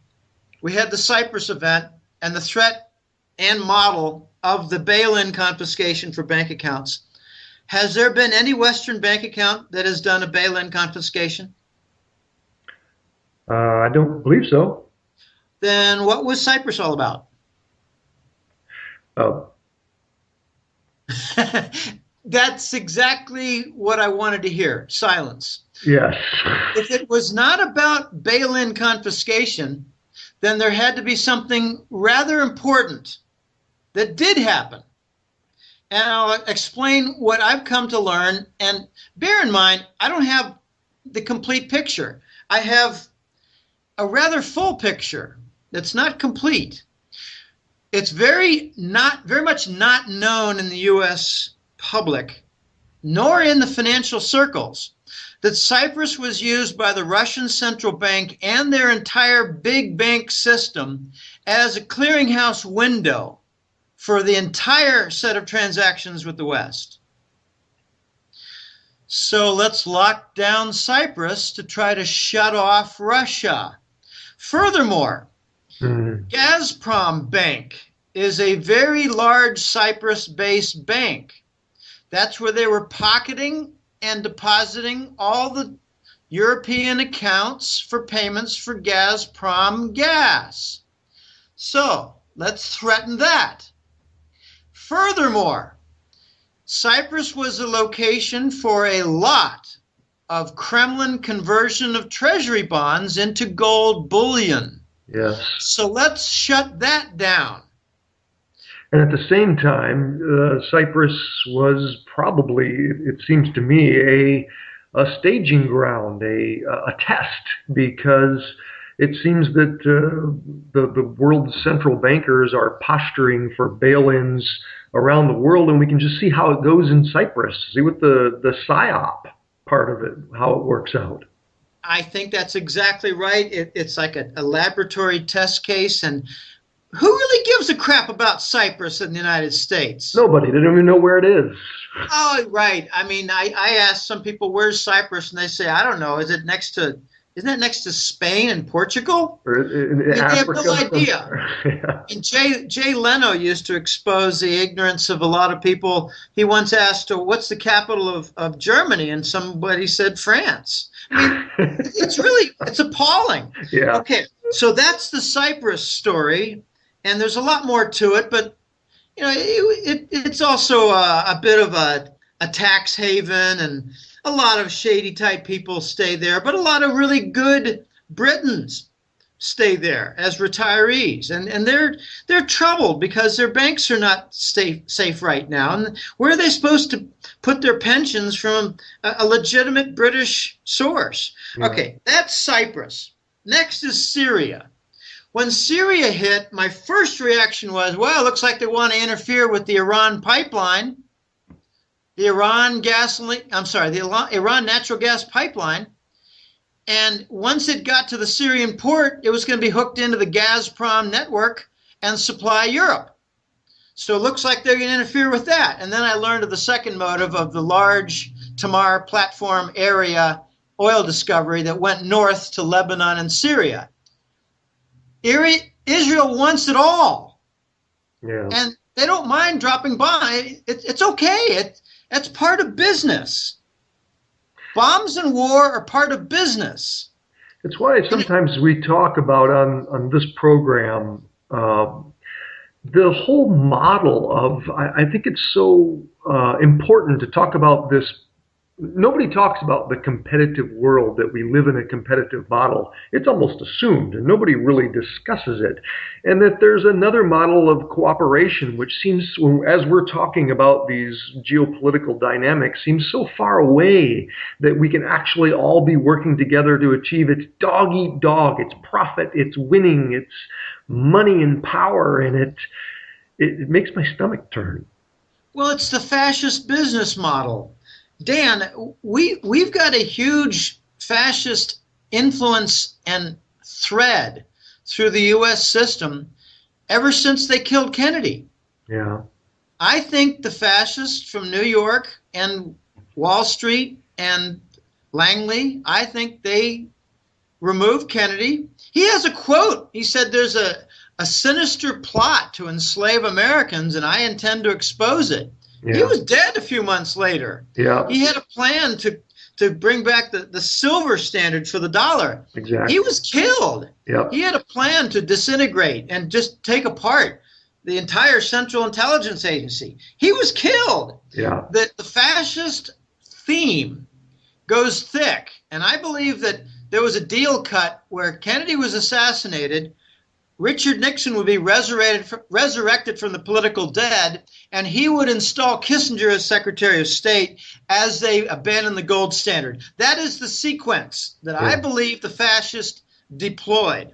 we had the Cyprus event and the threat and model of the bail-in confiscation for bank accounts. Has there been any Western bank account that has done a bail-in confiscation? I don't believe so. Then what was Cyprus all about? That's exactly what I wanted to hear. Silence. Yes. If it was not about bail-in confiscation, then there had to be something rather important that did happen. And I'll explain what I've come to learn. And bear in mind, I don't have the complete picture. I have a rather full picture that's not complete. It's very much not known in the U.S. public, nor in the financial circles, that Cyprus was used by the Russian central bank and their entire big bank system as a clearinghouse window for the entire set of transactions with the West. So let's lock down Cyprus to try to shut off Russia. Furthermore, Gazprom Bank is a very large Cyprus-based bank. That's where they were pocketing and depositing all the European accounts for payments for Gazprom gas. So let's threaten that. Furthermore, Cyprus was a location for a lot of Kremlin conversion of treasury bonds into gold bullion. Yes. So let's shut that down. And at the same time, Cyprus was probably, it seems to me, a staging ground, a test, because it seems that the world's central bankers are posturing for bail-ins around the world, and we can just see how it goes in Cyprus. See what the PSYOP part of it, how it works out. I think that's exactly right. It's like a laboratory test case, and who really gives a crap about Cyprus in the United States? Nobody. They don't even know where it is. Oh, right. I mean, I asked some people, where's Cyprus? And they say, I don't know. Isn't that next to Spain and Portugal? Or in They have Africa, no idea. Yeah. And Jay Leno used to expose the ignorance of a lot of people. He once asked, what's the capital of Germany? And somebody said France. I mean, it's appalling. Yeah. Okay, so that's the Cyprus story. And there's a lot more to it, but you know, it's also a bit of a tax haven, and a lot of shady type people stay there, but a lot of really good Britons stay there as retirees, and they're troubled because their banks are not safe right now. And where are they supposed to put their pensions from a legitimate British source? Yeah. Okay, that's Cyprus. Next is Syria. When Syria hit, my first reaction was, well, it looks like they want to interfere with the Iran pipeline, the Iran natural gas pipeline. And once it got to the Syrian port, it was going to be hooked into the Gazprom network and supply Europe. So it looks like they're going to interfere with that. And then I learned of the second motive of the large Tamar platform area oil discovery that went north to Lebanon and Syria. Israel wants it all. Yeah. And they don't mind dropping bombs. It's okay. That's part of business. Bombs and war are part of business. It's why sometimes we talk about on this program the whole model of, I think it's so important to talk about this nobody talks about the competitive world, that we live in a competitive model. It's almost assumed, and nobody really discusses it. And that there's another model of cooperation, which seems, as we're talking about these geopolitical dynamics, seems so far away that we can actually all be working together to achieve. It's dog eat dog, it's profit, it's winning, it's money and power, and it makes my stomach turn. Well, it's the fascist business model. Dan, we've got a huge fascist influence and thread through the U.S. system ever since they killed Kennedy. Yeah. I think the fascists from New York and Wall Street and Langley, I think they removed Kennedy. He has a quote. He said there's a sinister plot to enslave Americans, and I intend to expose it. Yeah. He was dead a few months later. Yeah. He had a plan to bring back the silver standard for the dollar. Exactly. He was killed. Yep. He had a plan to disintegrate and just take apart the entire Central Intelligence Agency. He was killed. Yeah. The fascist theme goes thick, and I believe that there was a deal cut where Kennedy was assassinated, Richard Nixon would be resurrected from the political dead, and he would install Kissinger as Secretary of State as they abandon the gold standard. That is the sequence that I believe the fascists deployed.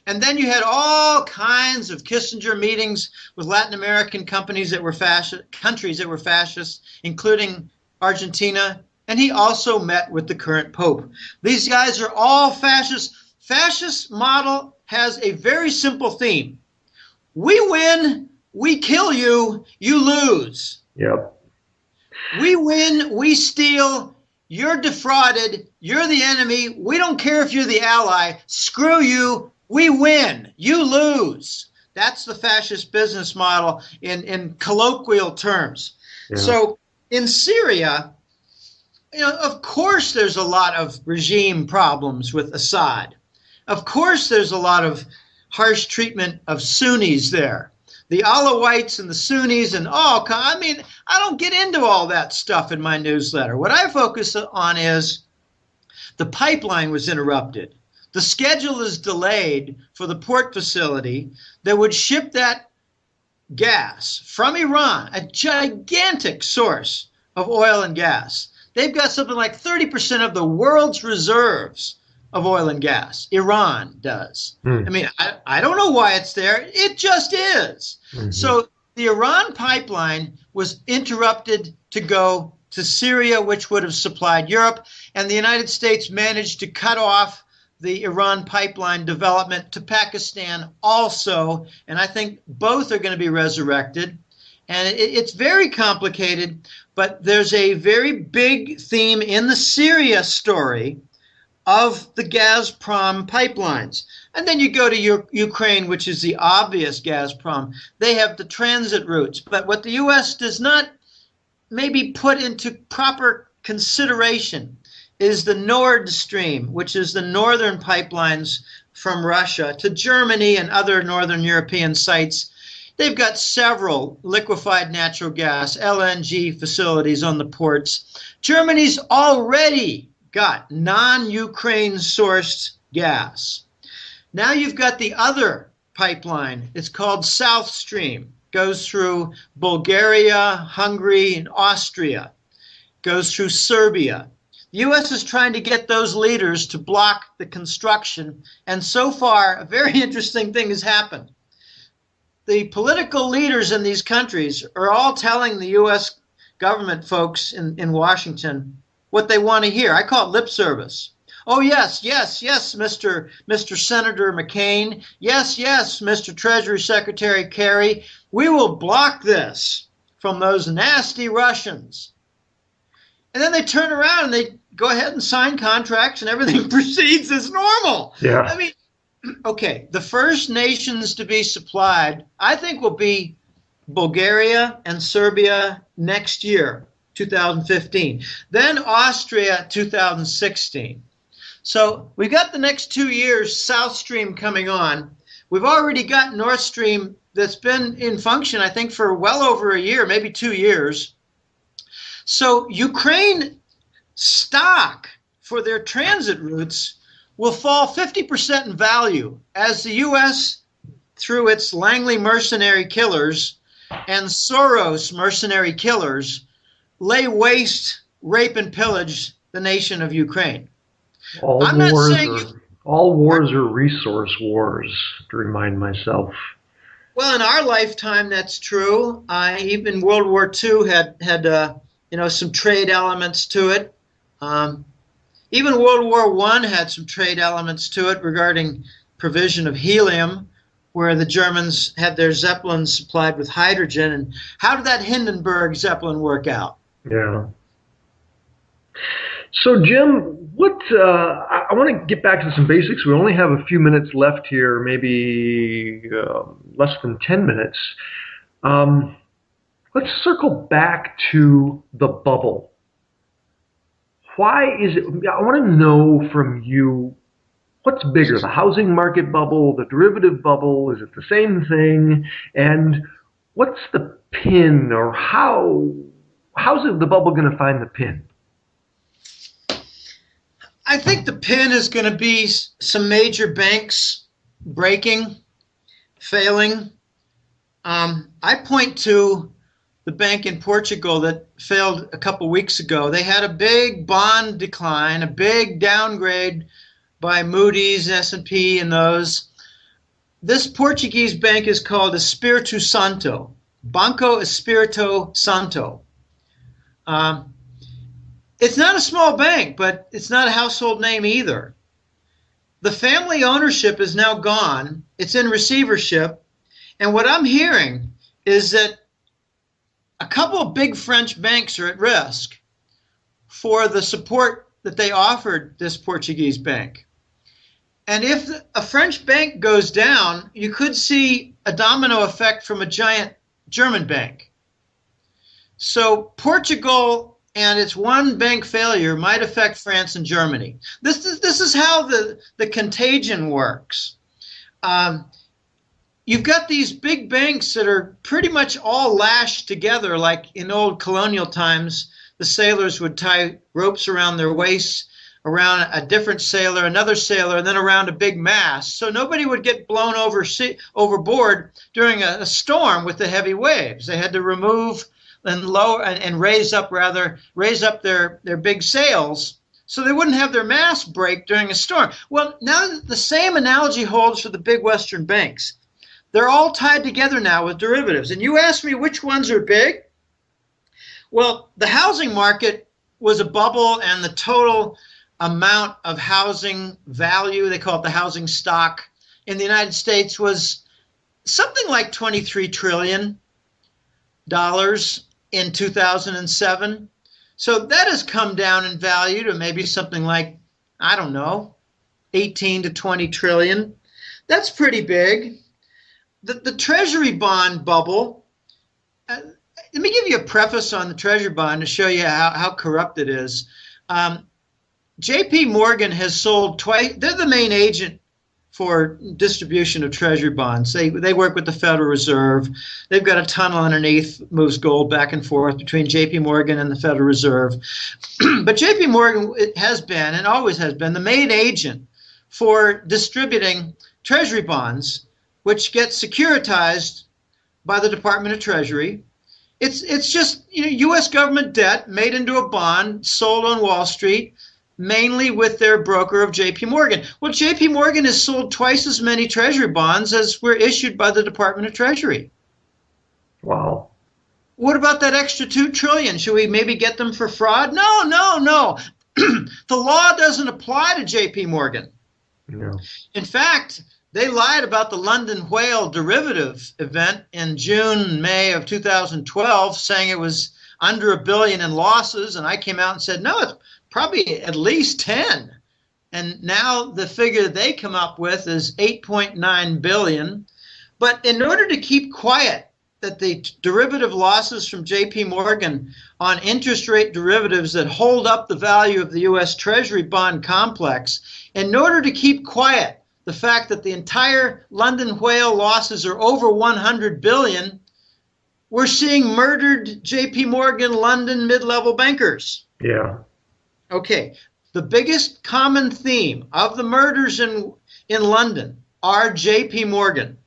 And then you had all kinds of Kissinger meetings with Latin American countries that were fascist, including Argentina, and he also met with the current Pope. These guys are all fascist. Fascist model has a very simple theme. We win, we kill you, you lose. Yep. We win, we steal, you're defrauded, you're the enemy, we don't care if you're the ally, screw you, we win, you lose. That's the fascist business model in colloquial terms. Yeah. So in Syria, of course there's a lot of regime problems with Assad. Of course there's a lot of harsh treatment of Sunnis there. The Alawites and the Sunnis and I don't get into all that stuff in my newsletter. What I focus on is the pipeline was interrupted. The schedule is delayed for the port facility that would ship that gas from Iran, a gigantic source of oil and gas. They've got something like 30% of the world's reserves of oil and gas. Iran does. I mean, I don't know why it's there. It just is. Mm-hmm. So the Iran pipeline was interrupted to go to Syria, which would have supplied Europe, and the United States managed to cut off the Iran pipeline development to Pakistan also, and I think both are going to be resurrected. And it's very complicated, but there's a very big theme in the Syria story of the Gazprom pipelines. And then you go to Ukraine, which is the obvious Gazprom. They have the transit routes. But what the U.S. does not maybe put into proper consideration is the Nord Stream, which is the northern pipelines from Russia to Germany and other northern European sites. They've got several liquefied natural gas, LNG facilities on the ports. Germany's already got non-Ukraine sourced gas. Now you've got the other pipeline. It's called South Stream. Goes through Bulgaria, Hungary, and Austria. Goes through Serbia. The U.S. is trying to get those leaders to block the construction, and so far, a very interesting thing has happened. The political leaders in these countries are all telling the U.S. government folks in Washington what they want to hear. I call it lip service. Oh, yes, yes, yes, Mr. Senator McCain. Yes, yes, Mr. Treasury Secretary Kerry. We will block this from those nasty Russians. And then they turn around and they go ahead and sign contracts and everything proceeds as normal. Yeah. I mean, okay, the first nations to be supplied, I think, will be Bulgaria and Serbia next year, 2015. Then Austria, 2016. So we've got the next 2 years, South Stream coming on. We've already got North Stream that's been in function, I think, for well over a year, maybe 2 years. So Ukraine stock for their transit routes will fall 50% in value as the U.S., through its Langley mercenary killers and Soros mercenary killers, lay waste, rape, and pillage the nation of Ukraine. I'm not saying all wars are resource wars, to remind myself. Well, in our lifetime, that's true. Even World War II had some trade elements to it. Even World War I had some trade elements to it regarding provision of helium, where the Germans had their Zeppelins supplied with hydrogen. And how did that Hindenburg Zeppelin work out? Yeah. So, Jim, I want to get back to some basics. We only have a few minutes left here, maybe less than 10 minutes. Let's circle back to the bubble. Why is it? I want to know from you, what's bigger, the housing market bubble, the derivative bubble? Is it the same thing? And what's the pin, or how's the bubble going to find the pin? I think the pin is going to be some major banks breaking, failing. I point to the bank in Portugal that failed a couple weeks ago. They had a big bond decline, a big downgrade by Moody's, S&P, and those. This Portuguese bank is called Espírito Santo, Banco Espírito Santo. It's not a small bank, but it's not a household name either. The family ownership is now gone. It's in receivership. And what I'm hearing is that a couple of big French banks are at risk for the support that they offered this Portuguese bank. And if a French bank goes down, you could see a domino effect from a giant German bank. So Portugal and its one bank failure might affect France and Germany. This is how the contagion works. You've got these big banks that are pretty much all lashed together, like in old colonial times, the sailors would tie ropes around their waists, around a different sailor, another sailor, and then around a big mast. So nobody would get blown overboard during a storm with the heavy waves. They had to remove and lower and raise up their big sails so they wouldn't have their mast break during a storm. Well, now the same analogy holds for the big Western banks. They're all tied together now with derivatives. And you asked me which ones are big? Well, the housing market was a bubble, and the total amount of housing value, they call it the housing stock, in the United States was something like $23 trillion in 2007. So that has come down in value to maybe something like, I don't know, 18 to 20 trillion. That's pretty big. The Treasury bond bubble, let me give you a preface on the Treasury bond to show you how corrupt it is. JP Morgan has sold twice. They're the main agent for distribution of Treasury bonds. They work with the Federal Reserve. They've got a tunnel underneath, moves gold back and forth between JP Morgan and the Federal Reserve. But JP Morgan has been, and always has been, the main agent for distributing Treasury bonds, which get securitized by the Department of Treasury. It's just U.S. government debt made into a bond, sold on Wall Street, mainly with their broker of JP Morgan. Well, JP Morgan has sold twice as many Treasury bonds as were issued by the Department of Treasury. Wow. What about that extra $2 trillion? Should we maybe get them for fraud? No. The law doesn't apply to JP Morgan. No. In fact, they lied about the London whale derivative event in June, May of 2012, saying it was under $1 billion in losses. And I came out and said, no, it's probably at least 10. And now the figure they come up with is 8.9 billion. But in order to keep quiet that the derivative losses from JP Morgan on interest rate derivatives that hold up the value of the US Treasury bond complex, in order to keep quiet the fact that the entire London whale losses are over 100 billion, we're seeing murdered JP Morgan London mid-level bankers. Yeah. Okay, the biggest common theme of the murders in London are J.P. Morgan.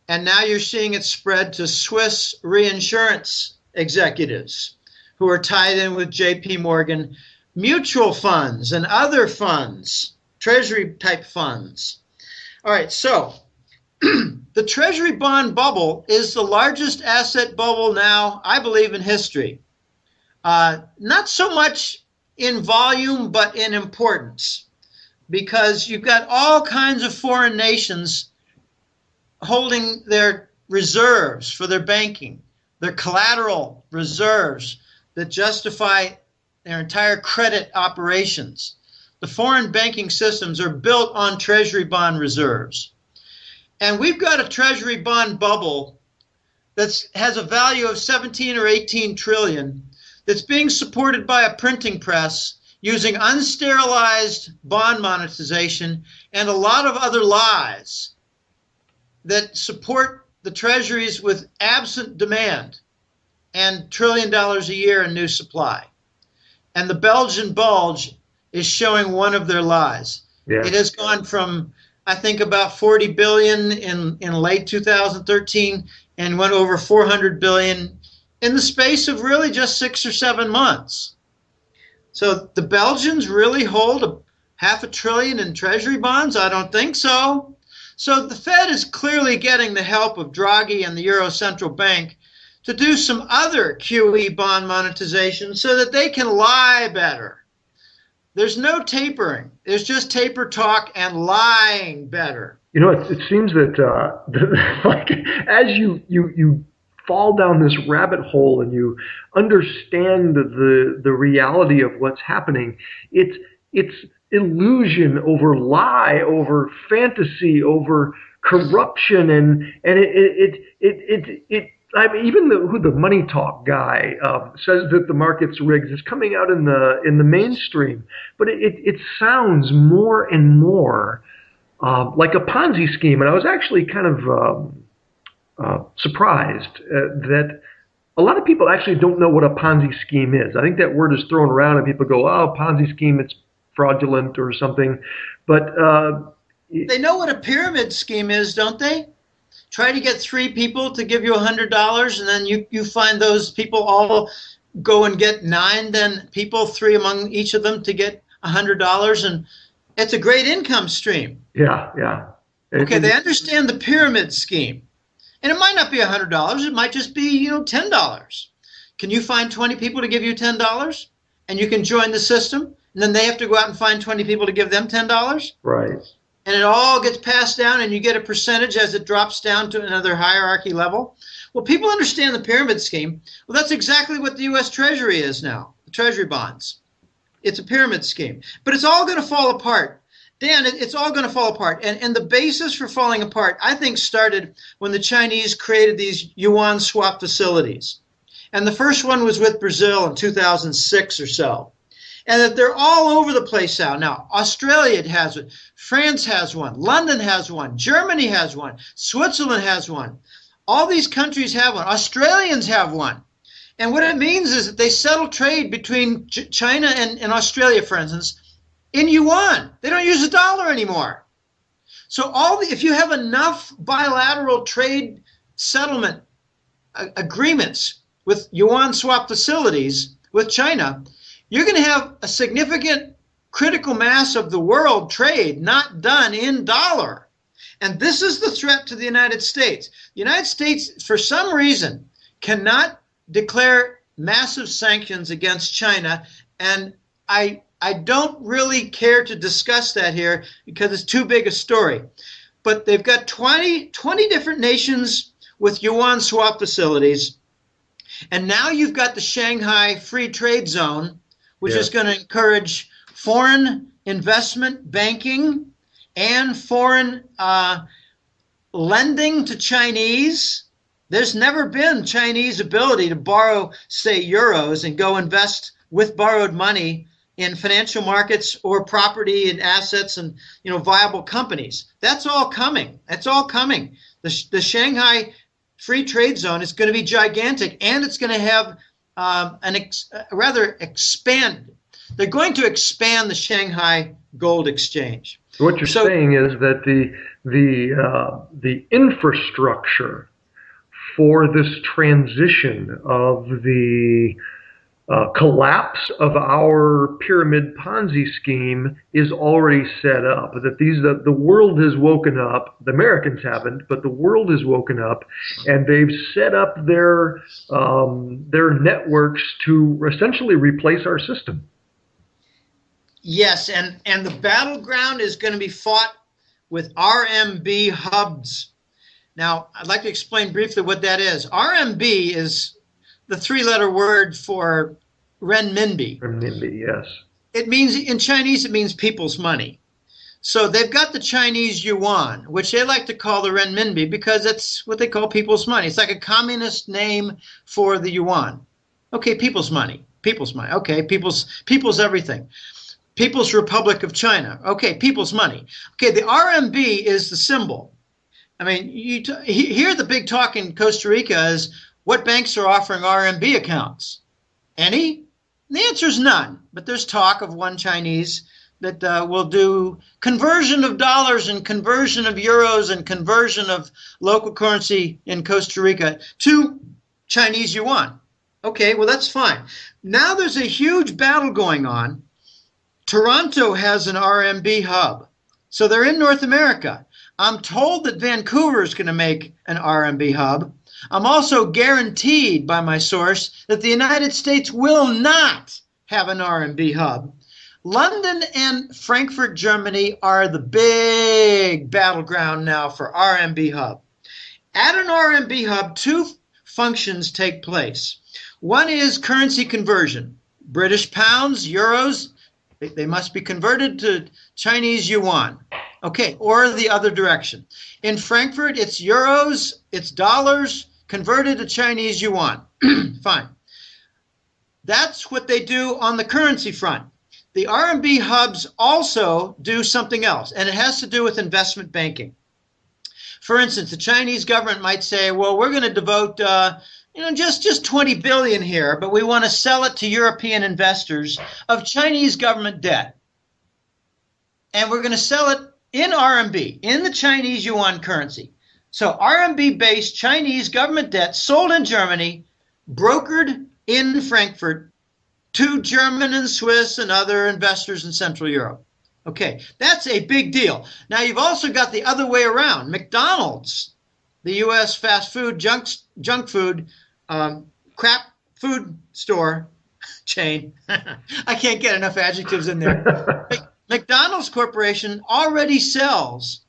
And now you're seeing it spread to Swiss reinsurance executives who are tied in with J.P. Morgan mutual funds and other funds, treasury type funds. All right, so the treasury bond bubble is the largest asset bubble now, I believe, in history. Not so much in volume, but in importance, because you've got all kinds of foreign nations holding their reserves for their banking, their collateral reserves that justify their entire credit operations. The foreign banking systems are built on treasury bond reserves. And we've got a treasury bond bubble that has a value of 17 or 18 trillion that's being supported by a printing press using unsterilized bond monetization and a lot of other lies that support the treasuries with absent demand and $1 trillion a year in new supply. And the Belgian bulge is showing one of their lies. Yeah. It has gone from, I think, about 40 billion in late 2013 and went over 400 billion in the space of really just 6 or 7 months. So the Belgians really hold $500 billion in treasury bonds? I don't think so. So the Fed is clearly getting the help of Draghi and the Euro Central Bank to do some other QE bond monetization so that they can lie better. There's no tapering. There's just taper talk and lying better. You know, it seems that like as you fall down this rabbit hole and you understand the reality of what's happening, it's illusion over lie, over fantasy, over corruption, and it I mean, even who the money talk guy says that the market's rigged is coming out in the mainstream, but it sounds more and more like a Ponzi scheme. And I was actually kind of surprised that a lot of people actually don't know what a Ponzi scheme is. I think that word is thrown around and people go, "Oh, Ponzi scheme, it's fraudulent or something." But they know what a pyramid scheme is, don't they? Try to get 3 people to give you $100, and then you find those people all go and get 9 then people, 3 among each of them, to get $100, and it's a great income stream. Yeah. Okay, they understand the pyramid scheme, and it might not be $100. It might just be $10. Can you find 20 people to give you $10, and you can join the system, and then they have to go out and find 20 people to give them $10? Right. And it all gets passed down and you get a percentage as it drops down to another hierarchy level. Well, people understand the pyramid scheme. Well, that's exactly what the U.S. Treasury is now, the Treasury bonds. It's a pyramid scheme. But it's all going to fall apart. Dan, it's all going to fall apart. And the basis for falling apart, I think, started when the Chinese created these yuan swap facilities. And the first one was with Brazil in 2006 or so. And that they're all over the place now. Now, Australia has one, France has one, London has one, Germany has one, Switzerland has one. All these countries have one. Australians have one. And what it means is that they settle trade between China and Australia, for instance, in yuan. They don't use a dollar anymore. So if you have enough bilateral trade settlement agreements with yuan swap facilities with China, you're going to have a significant critical mass of the world trade not done in dollar. And this is the threat to the United States. The United States, for some reason, cannot declare massive sanctions against China. And I don't really care to discuss that here because it's too big a story. But they've got 20 different nations with yuan swap facilities. And now you've got the Shanghai Free Trade Zone, which is going to encourage foreign investment banking and foreign lending to Chinese. There's never been Chinese ability to borrow, say, euros and go invest with borrowed money in financial markets or property and assets and viable companies. That's all coming. That's all coming. The Shanghai Free Trade Zone is going to be gigantic, and it's going to have rather expanded. They're going to expand the Shanghai Gold Exchange. What you're saying is that the infrastructure for this transition of the collapse of our pyramid Ponzi scheme is already set up. That the world has woken up. The Americans haven't, but the world has woken up, and they've set up their networks to essentially replace our system. Yes, and the battleground is going to be fought with RMB hubs. Now, I'd like to explain briefly what that is. RMB is the three-letter word for renminbi. Renminbi, yes. It means, in Chinese, it means people's money. So they've got the Chinese yuan, which they like to call the renminbi because it's what they call people's money. It's like a communist name for the yuan. Okay, people's money. People's money. Okay, people's everything. People's Republic of China. Okay, people's money. Okay, the RMB is the symbol. I mean, here the big talk in Costa Rica is what banks are offering RMB accounts. Any? The answer is none. But there's talk of one Chinese that will do conversion of dollars and conversion of euros and conversion of local currency in Costa Rica to Chinese yuan. Okay, well, that's fine. Now there's a huge battle going on. Toronto has an RMB hub. So they're in North America. I'm told that Vancouver is going to make an RMB hub. I'm also guaranteed by my source that the United States will not have an RMB hub. London and Frankfurt, Germany are the big battleground now for RMB hub. At an RMB hub, two functions take place. One is currency conversion. British pounds, euros, they must be converted to Chinese yuan. Okay, or the other direction. In Frankfurt, it's euros, it's dollars, converted to Chinese yuan. Fine. That's what they do on the currency front. The RMB hubs also do something else, and it has to do with investment banking. For instance, the Chinese government might say, well, we're going to devote just 20 billion here, but we want to sell it to European investors of Chinese government debt. And we're going to sell it in RMB, in the Chinese yuan currency. So RMB-based Chinese government debt sold in Germany, brokered in Frankfurt to German and Swiss and other investors in Central Europe. Okay, that's a big deal. Now you've also got the other way around. McDonald's, the U.S. fast food, junk food, crap food store chain. I can't get enough adjectives in there. McDonald's Corporation already sells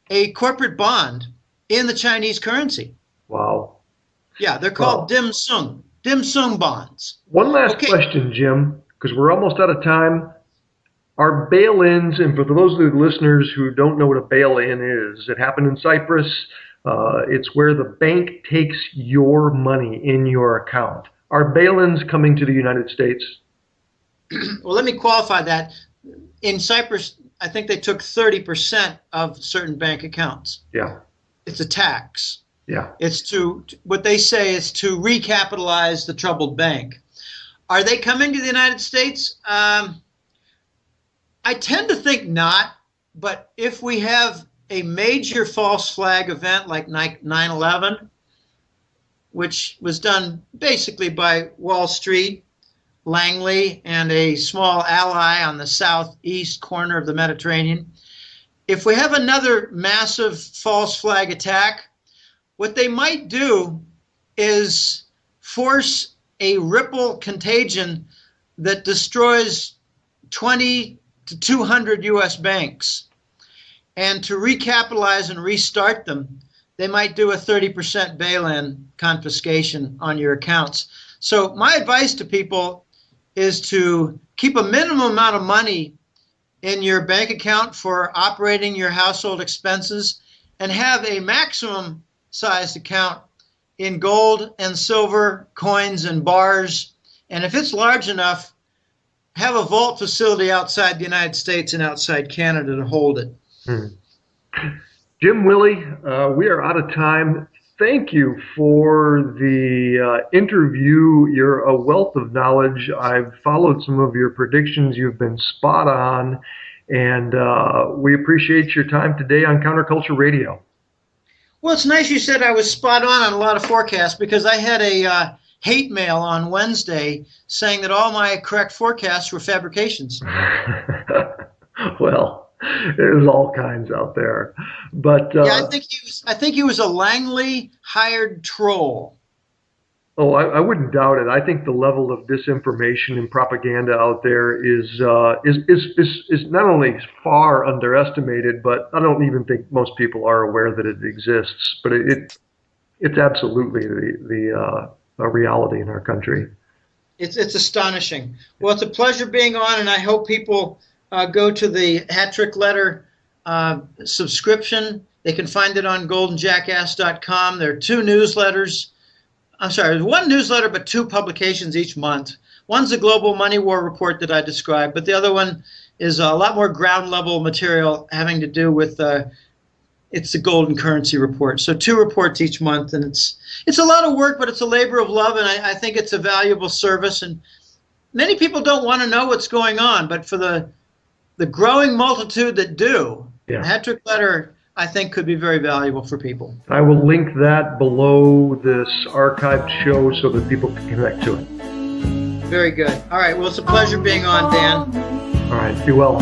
a corporate bond in the Chinese currency. Wow. Yeah, they're called dim sum bonds. One last question, Jim, because we're almost out of time. Are bail-ins, and for those of the listeners who don't know what a bail-in is, it happened in Cyprus. It's where the bank takes your money in your account. Are bail-ins coming to the United States? Well, let me qualify that. In Cyprus, I think they took 30% of certain bank accounts. Yeah. It's a tax. Yeah. It's what they say is to recapitalize the troubled bank. Are they coming to the United States? I tend to think not, but if we have a major false flag event like 9/11, which was done basically by Wall Street, Langley, and a small ally on the southeast corner of the Mediterranean, if we have another massive false flag attack, what they might do is force a ripple contagion that destroys 20 to 200 U.S. banks. And to recapitalize and restart them, they might do a 30% bail-in confiscation on your accounts. So my advice to people is to keep a minimum amount of money in your bank account for operating your household expenses and have a maximum sized account in gold and silver, coins and bars. And if it's large enough, have a vault facility outside the United States and outside Canada to hold it. Jim, Willie, we are out of time. thank you for the interview. You're a wealth of knowledge. I've followed some of your predictions. You've been spot on. And we appreciate your time today on Counterculture Radio. Well, it's nice you said I was spot on a lot of forecasts, because I had a hate mail on Wednesday saying that all my correct forecasts were fabrications. Well, there's all kinds out there. But yeah, I think he was a Langley hired troll. Oh, I wouldn't doubt it. I think the level of disinformation and propaganda out there is not only far underestimated, but I don't even think most people are aware that it exists. But it's absolutely the reality in our country. It's astonishing. Well, it's a pleasure being on, and I hope people go to the Hat Trick Letter subscription. They can find it on goldenjackass.com. There are 2 newsletters. I'm sorry, there's 1 newsletter, but 2 publications each month. One's the Global Money War report that I described, but the other one is a lot more ground level material having to do with it's the Golden Currency report. So 2 reports each month, and it's a lot of work, but it's a labor of love, and I think it's a valuable service. And many people don't want to know what's going on, but for the growing multitude that do, yeah. The Hat Trick Letter, I think, could be very valuable for people. I will link that below this archived show so that people can connect to it. Very good. All right. Well, it's a pleasure being on, Dan. All right. Be well.